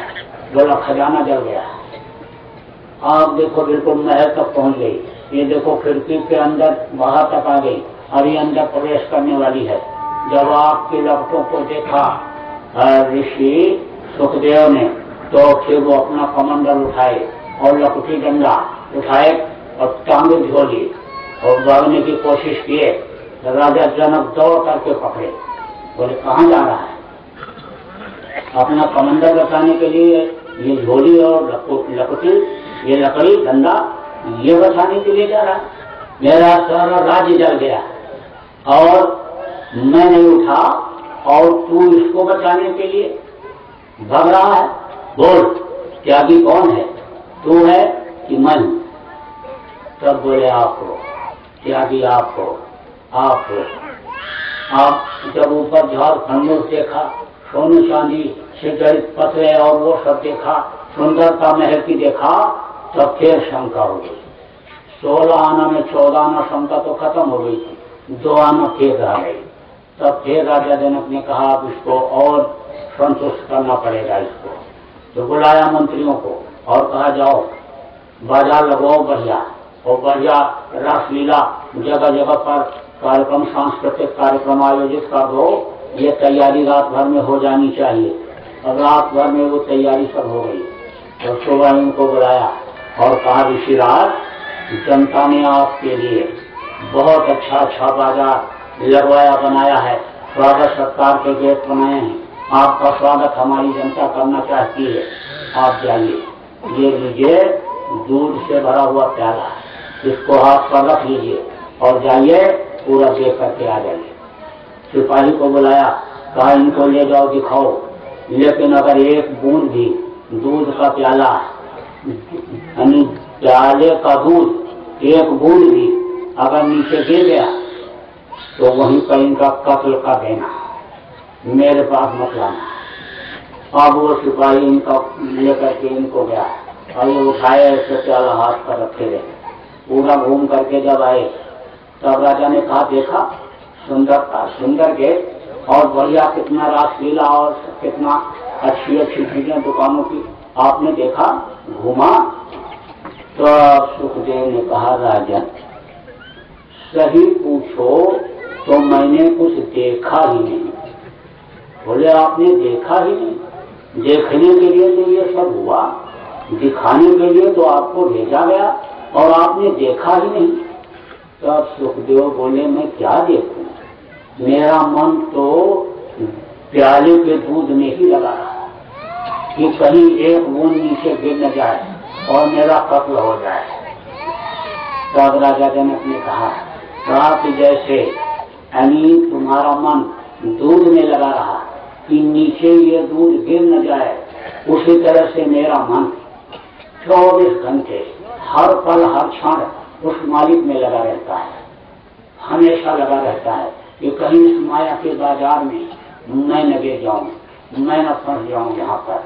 बोला खजाना जल गया। आग देखो बिल्कुल महल तक पहुंच गई, ये देखो खिड़की के अंदर बाहर तक आ गई, अभी अंदर प्रवेश करने वाली है। जब आग की लपटों को देखा ऋषि सुखदेव ने, तो फिर वो अपना कमंडल उठाए और लपटी डंडा उठाए और टांगे झोली और भागने की कोशिश किए। तो राजा जनक दौड़ करके पकड़े, बोले कहाँ जा रहा है। अपना कमंडल बचाने के लिए ये झोली और लपटी, ये लकड़ी डंडा, ये बचाने के लिए जा रहा है। मेरा सारा राज्य जल गया और मैं नहीं उठा, और तू इसको बचाने के लिए भाग रहा है। बोल त्यागी कौन है, तू है कि मैं हूं। तब बोले आप हो त्यागी, आप हो, आप हो। आप जब ऊपर झारखंड देखा, सोने चांदी से जड़ित पत्रे और वो सब देखा, सुंदरता महल की देखा, तब फिर शंका हो गई। 16 आना में 14 आना शंका तो खत्म हो गई थी, 2 आना फिर रह गई। तब फिर राजा जनक ने कहा अब इसको और संतुष्ट करना पड़ेगा इसको। तो बुलाया मंत्रियों को और कहा जाओ बाजार लगाओ बढ़िया, और बढ़िया रासलीला जगह जगह पर कार्यक्रम, सांस्कृतिक कार्यक्रम आयोजित कर दो। ये तैयारी रात भर में हो जानी चाहिए। और रात भर में वो तैयारी सब हो गई। तो सुबह इनको बुलाया और कहा ऋषिराज, जनता ने आपके लिए बहुत अच्छा बाजार लगवाया बनाया है, स्वागत सत्कार के गेट बनाए हैं, आपका स्वागत हमारी जनता करना चाहती है। आप जाइए, ये लीजिए दूध से भरा हुआ प्याला, इसको हाथ पर रख लीजिए और जाइए पूरा देख करके आ जाइए। सिपाही को बुलाया, कहा इनको ले जाओ दिखाओ, लेकिन अगर एक बूंद भी दूध का प्याला यानी प्याले का दूध एक बूंद भी अगर नीचे गिर गया तो वहीं पर इनका कत्ल कर देना, मेरे पास मत लाना। अब वो सिपाही इनका लेकर के इनको गया और ये उठाए ऐसे प्याला हाथ पर रखे रहे। पूरा घूम करके जब आए तब राजा ने कहा देखा सुंदरता, सुंदर गेट और बढ़िया, कितना रासलीला और कितना अच्छी अच्छी चीजें दुकानों की आपने देखा, घूमा। तो सुखदेव ने कहा राजन सही पूछो तो मैंने कुछ देखा ही नहीं। बोले आपने देखा ही नहीं, देखने के लिए तो ये सब हुआ, दिखाने के लिए तो आपको भेजा गया और आपने देखा ही नहीं। तब सुखदेव बोले मैं क्या देखूं, मेरा मन तो प्याले के दूध में ही लगा रहा कि कहीं एक बूंद नीचे गिर न जाए और मेरा कत्ल हो जाए। तब राजा जनक ने कहा कि जैसे यानी तुम्हारा मन दूध में लगा रहा कि नीचे ये दूध गिर न जाए, उसी तरह से मेरा मन 24 घंटे हर पल हर क्षण उस मालिक में लगा रहता है, हमेशा लगा रहता है कि कहीं इस माया के बाजार में मैं न गिर जाऊं, मैं न फंस जाऊं यहाँ पर,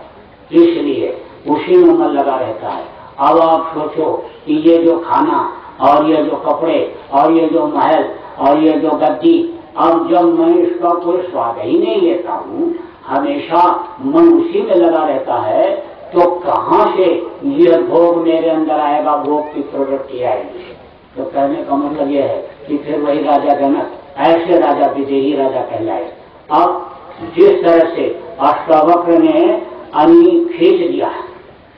इसलिए उसी में मन लगा रहता है। अब आप सोचो कि ये जो खाना और ये जो कपड़े और ये जो महल और ये जो गद्दी, अब जब मैं इसका कोई स्वाद ही नहीं लेता हूँ, हमेशा मन उसी में लगा रहता है, तो कहाँ से यह भोग मेरे अंदर आएगा, भोग की प्रवृत्ति आएगी। तो कहने का मतलब यह है कि फिर वही राजा जनक ऐसे राजा विदेही राजा कहलाए। अब जिस तरह से अष्टावक्र ने अग्नि खींच दिया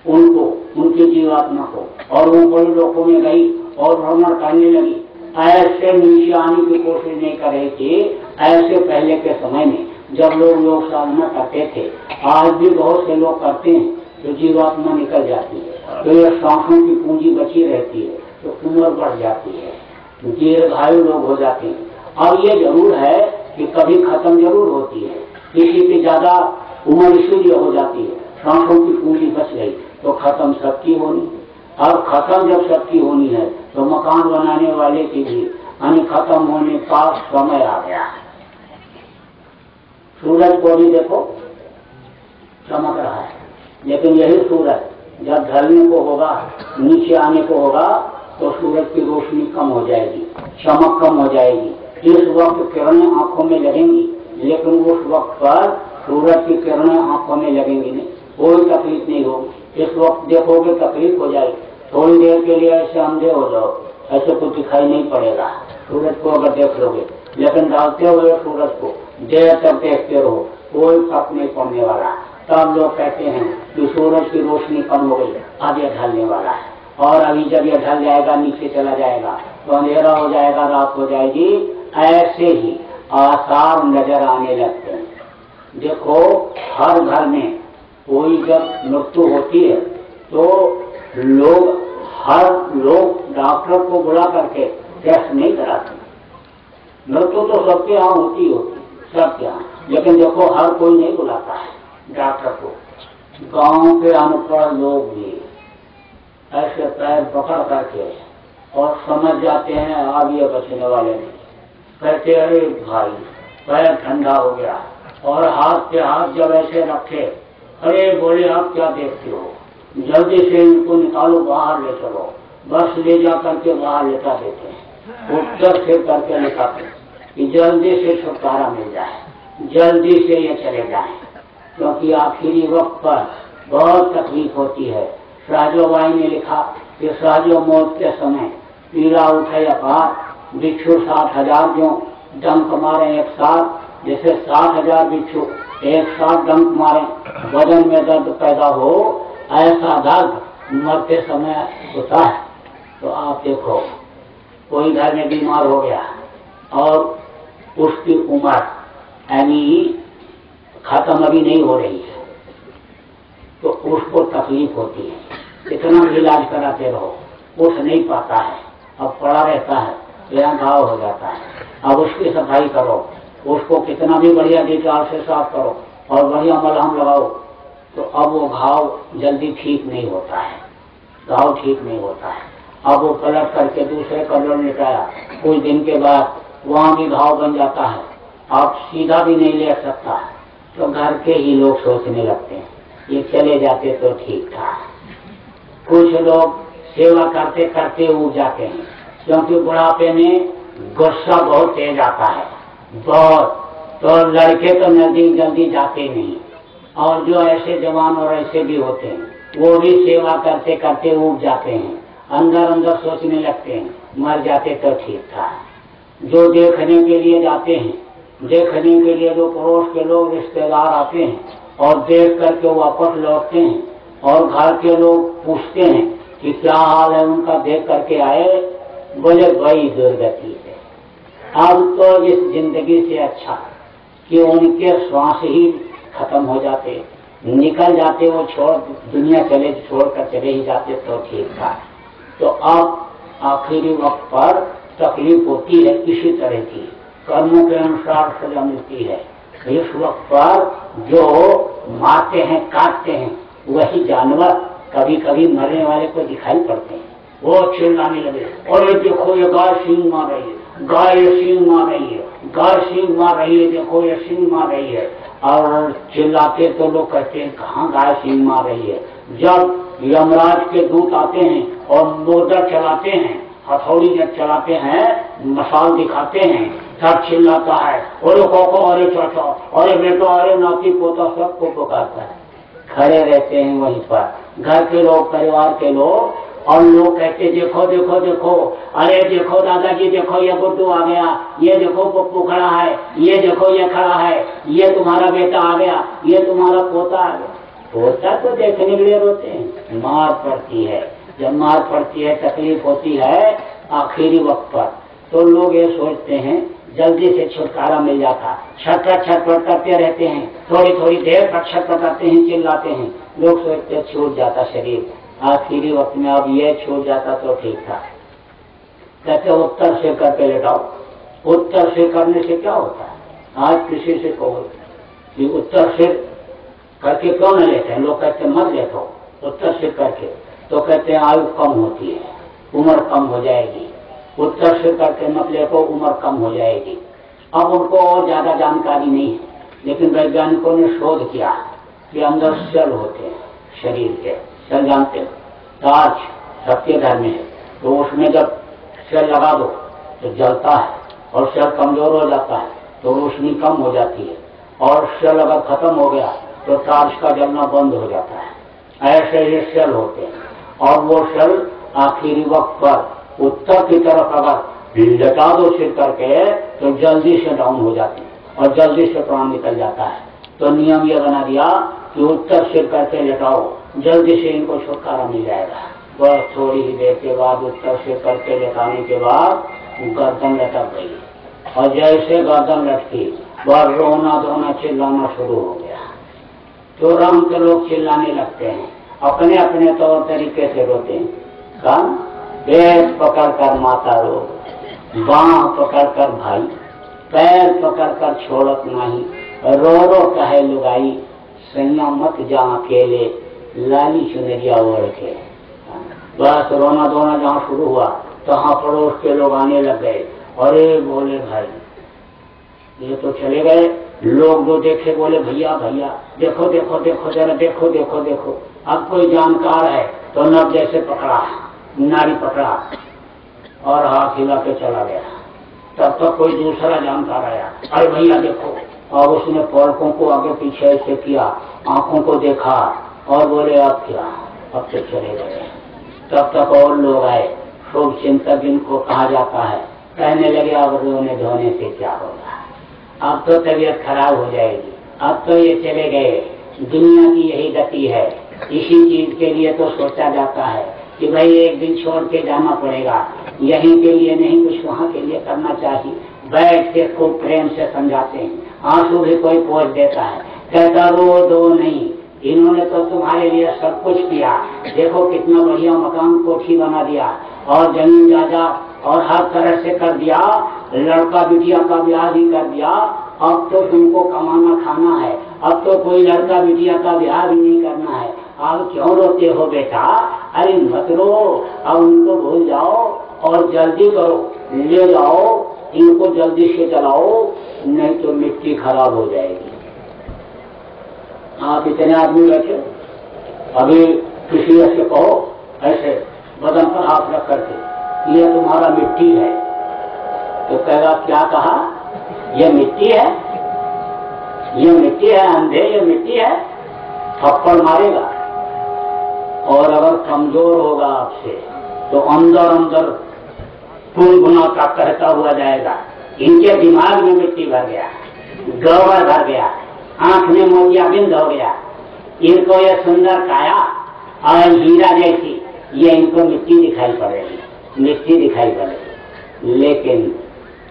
उनको, उनकी जीवात्मा को, और वो बड़े लोगों में गई और भ्रमण करने लगी, ऐसे नीचे आने की कोशिश नहीं कर रही थी। ऐसे पहले के समय में जब लोग योग साधना करते थे, आज भी बहुत से लोग करते हैं, तो जीवात्मा निकल जाती है, तो ये सांसों की पूंजी बची रहती है, तो उम्र बढ़ जाती है, दीर्घायु लोग हो जाते हैं। अब ये जरूर है कि कभी खत्म जरूर होती है, किसी की ज्यादा उम्र इसीलिए हो जाती है, सांसों की पूंजी बच गई, तो खत्म सबकी होनी। अब खत्म जब सबकी होनी है तो मकान बनाने वाले की भी यानी खत्म होने का समय आ गया। सूरज को भी देखो चमक रहा है, लेकिन यही सूरज जब ढलने को होगा, नीचे आने को होगा, तो सूरज की रोशनी कम हो जाएगी, चमक कम हो जाएगी। इस वक्त किरणें आंखों में लगेंगी, लेकिन उस वक्त पर सूरज की किरणें आंखों में लगेंगी नहीं, कोई तकलीफ नहीं होगी। इस वक्त देखोगे तकलीफ हो जाएगी, थोड़ी देर के लिए ऐसे अंधे हो जाओ, ऐसे कुछ दिखाई नहीं पड़ेगा सूरज को अगर देख लोगे, लेकिन डालते हुए सूरज को देर तक देखते रहो, कोई फर्क नहीं पड़ने वाला। तब लोग कहते हैं कि सूरज की रोशनी कम हो गई, अब यह ढलने वाला है, और अभी जब यह ढल जाएगा, नीचे चला जाएगा, तो अंधेरा हो जाएगा, रात हो जाएगी। ऐसे ही आसार नजर आने लगते हैं। देखो हर घर में कोई जब मृत्यु होती है तो हर लोग डॉक्टर को बुला करके टेस्ट नहीं कराते। मृत्यु तो सबके यहाँ होती सबके यहाँ, लेकिन देखो हर कोई नहीं बुलाता है डॉक्टर को। गांव के अनपढ़ लोग भी ऐसे पैर पकड़ करके और समझ जाते हैं अब ये बचने वाले नहीं, कहते अरे भाई पैर ठंडा हो गया, और हाथ पे हाथ जब ऐसे रखे, अरे बोले आप क्या देखते हो, जल्दी से इनको निकालो, बाहर ले चलो। बस ले जा करके बाहर लेटा देते हैं, उत्तर से करके लिखाते कि जल्दी से छुटकारा मिल जाए, जल्दी से ये चले जाए, क्योंकि आखिरी वक्त पर बहुत तकलीफ होती है। साजोबाई ने लिखा कि साजो मौत के समय पीड़ा उठे अपार, बिच्छू 60,000 जो डंक मारे एक साथ, जैसे 60,000 बिच्छू एक साथ डंक मारे, बदन में दर्द पैदा हो, ऐसा दर्द मरते समय होता है। तो आप देखो कोई घर में बीमार हो गया और उसकी उम्र यानी खत्म अभी नहीं हो रही है, तो उसको तकलीफ होती है, इतना भी इलाज कराते रहो, उठ नहीं पाता है, अब पड़ा रहता है, यहाँ घाव हो जाता है, अब उसकी सफाई करो, उसको कितना भी बढ़िया डिटॉल से साफ करो और बढ़िया मलहम लगाओ, तो अब वो घाव जल्दी ठीक नहीं होता है, घाव ठीक नहीं होता है। अब वो पलट करके दूसरे कलर निकाला, कुछ दिन के बाद वहाँ भी घाव बन जाता है, आप सीधा भी नहीं ले सकता, तो घर के ही लोग सोचने लगते हैं ये चले जाते तो ठीक था। कुछ लोग सेवा करते करते उग जाते हैं, क्योंकि बुढ़ापे में गुस्सा बहुत तेज आता है, बहुत, तो लड़के तो नजदीक जल्दी जाते नहीं, और जो ऐसे जवान और ऐसे भी होते हैं वो भी सेवा करते करते उग जाते हैं, अंदर अंदर सोचने लगते हैं मर जाते तो ठीक था। जो देखने के लिए जाते हैं, देखने के लिए जो पड़ोस के लोग रिश्तेदार आते हैं और देख करके वापस लौटते हैं, और घर के लोग पूछते हैं कि क्या हाल है उनका, देख करके आए, बोले बड़ी दुर्गति है। अब तो इस जिंदगी से अच्छा कि उनके श्वास ही खत्म हो जाते, निकल जाते, वो छोड़ दुनिया चले छोड़कर चले ही जाते तो ठीक था। तो अब आखिरी वक्त पर तकलीफ होती है किसी तरह की, कर्मों के अनुसार सजा मिलती है। इस वक्त पर जो मारते हैं काटते हैं वही जानवर कभी कभी मरने वाले को दिखाई पड़ते हैं, वो चिल्लाने लगे, और देखो ये गाय सींग मार रही है, गाय सींग मार रही है, गाय सींग मार रही है, देखो ये सींग मार रही है। और चिल्लाते तो लोग कहते हैं कहाँ गाय सींग मार रही है। जब यमराज के दूत आते हैं और मोदक चलाते हैं, हथौड़ी जब चलाते हैं, मसाल दिखाते हैं, तब चिल्लाता है, अरे कोको, अरे चाचा, अरे बेटा, अरे नाती पोता, सबको पुकारता है। खड़े रहते हैं वहीं पर, घर के लोग, परिवार के लोग, और लोग कहते देखो देखो देखो, अरे देखो दादाजी देखो ये गुड्डू आ गया, ये देखो पप्पू खड़ा है, ये देखो ये खड़ा है, ये तुम्हारा बेटा आ गया, ये तुम्हारा पोता आ गया। पोता तो देखने के लिए रोते हैं, मार पड़ती है, जब मार पड़ती है तकलीफ होती है आखिरी वक्त पर, तो लोग ये सोचते हैं जल्दी से छुटकारा मिल जाता, छटपट छटपट करते रहते हैं, थोड़ी थोड़ी देर तक छटपट करते हैं, चिल्लाते हैं, लोग सोचते छूट जाता शरीर, आखिरी वक्त में अब ये छूट जाता तो ठीक था। कहते उत्तर से करके लेटाओ। उत्तर से करने से क्या होता है? आज किसी से कहो कि उत्तर से करके क्यों न लेते हैं, लोग कहते मत लेटो उत्तर से करके, तो कहते हैं आयु कम होती है, उम्र कम हो जाएगी, उत्तर से करके मत लेटो, उम्र कम हो जाएगी। अब उनको और ज्यादा जानकारी नहीं है, लेकिन वैज्ञानिकों ने शोध किया कि अंदर सेल होते हैं शरीर के, सेल जानते हो, ताज सबके घर में है, तो उसमें जब सेल लगा दो तो जलता है, और सेल कमजोर हो जाता है तो रोशनी कम हो जाती है, और सेल अगर खत्म हो गया तो टार्च का जलना बंद हो जाता है। ऐसे ये सेल होते हैं, और वो सेल आखिरी वक्त पर उत्तर की तरफ अगर लटा दो सिर करके तो जल्दी से डाउन हो जाती है, और जल्दी से प्राण निकल जाता है। तो नियम ये बना दिया कि उत्तर सिर करके लेटाओ, जल्दी से इनको छुटकारा मिल जाएगा। बस थोड़ी ही देर के बाद उत्तर सिर करके लेटाने के बाद गर्दन लटक गई, और जैसे गर्दन लटकी वह रोना धोना चिल्लाना शुरू हो गया। तुरंत लोग चिल्लाने लगते हैं, अपने अपने तौर तरीके से रोते हैं। कान पेट पकड़कर माता रो, बांह पकड़कर भाई, पैर पकड़कर छोड़त नहीं, रो रो कहे लुगाई, सैया मत जा अकेले, लाली चुनरिया ओढ़ के। बस रोना धोना जहाँ शुरू हुआ तहाँ पड़ोस के लोग आने लग गए, अरे बोले भाई ये तो चले गए। लोग जो देखे बोले भैया भैया देखो देखो देखो जरा देखो देखो देखो। अब कोई जानकार है तो नब जैसे पकड़ा, नारी पकड़ा और हाथ हिला के चला गया। तब तक कोई दूसरा जानकार आया, अरे भैया देखो, और उसने पलकों को आगे पीछे ऐसे किया, आंखों को देखा और बोले अब क्या, अब तो चले गए। तब तक और लोग आए, शुभ चिंतक जिनको कहा जाता है, कहने लगे अब रोने धोने से क्या होगा, अब तो तबीयत खराब हो जाएगी, अब तो ये चले गए। दुनिया की यही गति है, इसी चीज के लिए तो सोचा जाता है कि भाई एक दिन छोड़ के जाना पड़ेगा, यहीं के लिए नहीं कुछ वहाँ के लिए करना चाहिए। बैठ के खूब प्रेम से समझाते हैं, आंसू भी कोई पोंछ देता है, कहता रो दो नहीं, इन्होंने तो तुम्हारे लिए सब कुछ किया, देखो कितना बढ़िया मकान कोठी बना दिया और जमीन जायदाद और हर तरह से कर दिया, लड़का बिटिया का ब्याह भी कर दिया, अब तो तुमको कमाना खाना है, अब तो कोई लड़का बिटिया का ब्याह भी नहीं करना है, अब क्यों रोते हो बेटा, अरे मत रो, अब उनको भूल जाओ और जल्दी करो, ले जाओ इनको जल्दी से चलाओ, नहीं तो मिट्टी खराब हो जाएगी। आप इतने आदमी बैठे, अभी किसी से कहो ऐसे बदन पर हाथ रख करके ये तुम्हारा मिट्टी है, तो कहेगा क्या कहा, ये मिट्टी है, ये मिट्टी है, अंधे ये मिट्टी है, थप्पड़ मारेगा। और अगर कमजोर होगा आपसे तो अंदर अंदर गुनगुना का कहता हुआ जाएगा, इनके दिमाग में मिट्टी भर गया, गोबर भर गया, आंख में मोतियाबिंद हो गया, इनको ये सुंदर काया और हीरा जैसी ये इनको मिट्टी दिखाई पड़ेगी, मिट्टी दिखाई पड़ेगी। लेकिन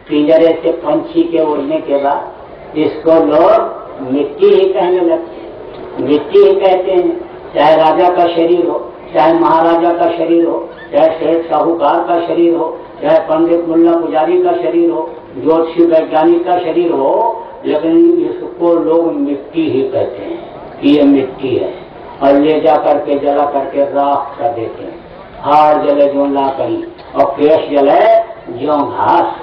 पिंजरे से पंछी के उड़ने के बाद इसको लोग मिट्टी ही कहने लगते, मिट्टी ही कहते हैं। चाहे राजा का शरीर हो, चाहे महाराजा का शरीर हो, चाहे सेठ साहूकार का शरीर हो, चाहे पंडित मुल्ला पुजारी का शरीर हो, ज्योतिषी वैज्ञानिक का शरीर हो, लेकिन इसको लोग मिट्टी ही कहते हैं कि ये मिट्टी है, और ले जा करके जला करके राख कर देते हैं। हाड़ जले जो ला करी और केश जले जो घास,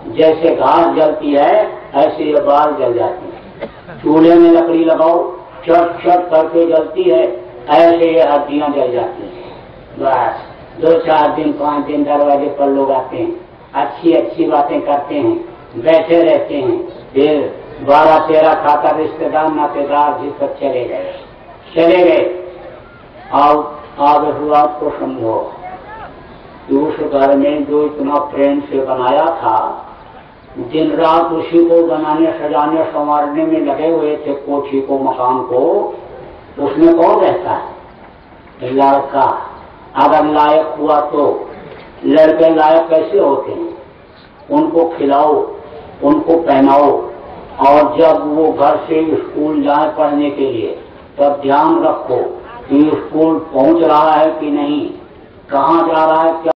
जैसे घास जलती है ऐसे ये बाल जल जाती है। चूल्हे में लकड़ी लगाओ, चट चट करके जलती है, ऐसे ये हड्डियां जल जाती हैं। बस 2-4 दिन 5 दिन दरवाजे पर लोग आते हैं, अच्छी अच्छी बातें करते हैं, बैठे रहते हैं, फिर 12-13 खाकर रिश्तेदार नातेदार जिस तक चले गए, चले गए। आगे हुआ तो समझो कि उस घर में जो इतना प्रेम से बनाया था, दिन रात उसी को बनाने सजाने संवारने में लगे हुए थे, कोठी को मकान को, उसमें कौन रहता है? लड़का। अगर लायक हुआ तो लड़के लायक कैसे होते हैं? उनको खिलाओ, उनको पहनाओ, और जब वो घर से स्कूल जाए पढ़ने के लिए तब ध्यान रखो कि स्कूल पहुंच रहा है कि नहीं, कहाँ जा रहा है, क्या